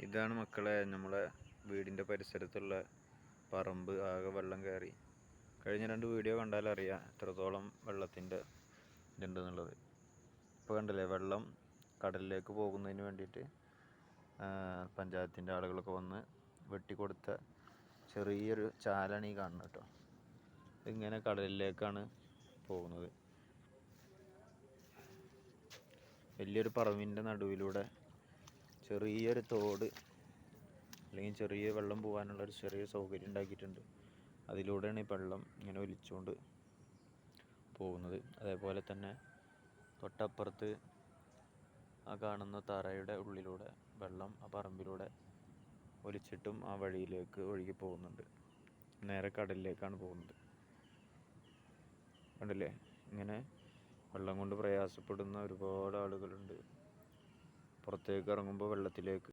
ഇതാണ് മക്കളെ നമ്മളെ വീടിൻ്റെ പരിസരത്തുള്ള പറമ്പ്. ആകെ വെള്ളം കയറി. കഴിഞ്ഞ 2 വീഡിയോ കണ്ടാലറിയാം എത്രത്തോളം വെള്ളത്തിൻ്റെ ഇതുണ്ടെന്നുള്ളത്. ഇപ്പോൾ കണ്ടില്ലേ, വെള്ളം കടലിലേക്ക് പോകുന്നതിന് വേണ്ടിയിട്ട് പഞ്ചായത്തിൻ്റെ ആളുകളൊക്കെ വന്ന് വെട്ടിക്കൊടുത്ത ചെറിയൊരു ചാലാണ് ഈ കാണുന്നത് കേട്ടോ. ഇങ്ങനെ കടലിലേക്കാണ് പോകുന്നത്. വലിയൊരു പറമ്പിൻ്റെ നടുവിലൂടെ ചെറിയൊരു തോട് അല്ലെങ്കിൽ ചെറിയ വെള്ളം പോകാനുള്ളൊരു ചെറിയ സൗകര്യം ഉണ്ടാക്കിയിട്ടുണ്ട്. അതിലൂടെയാണ് ഈ വെള്ളം ഇങ്ങനെ ഒലിച്ചുകൊണ്ട് പോകുന്നത്. അതേപോലെ തന്നെ തൊട്ടപ്പുറത്ത് ആ കാണുന്ന തറയുടെ ഉള്ളിലൂടെ വെള്ളം ആ പറമ്പിലൂടെ ഒലിച്ചിട്ടും ആ വഴിയിലേക്ക് ഒഴുകി പോകുന്നുണ്ട്. നേരെ കടലിലേക്കാണ് പോകുന്നത്. കണ്ടില്ലേ, ഇങ്ങനെ വെള്ളം കൊണ്ട് പ്രയാസപ്പെടുന്ന ഒരുപാട് ആളുകളുണ്ട്. പുറത്തേക്ക് ഇറങ്ങുമ്പോൾ വെള്ളത്തിലേക്ക്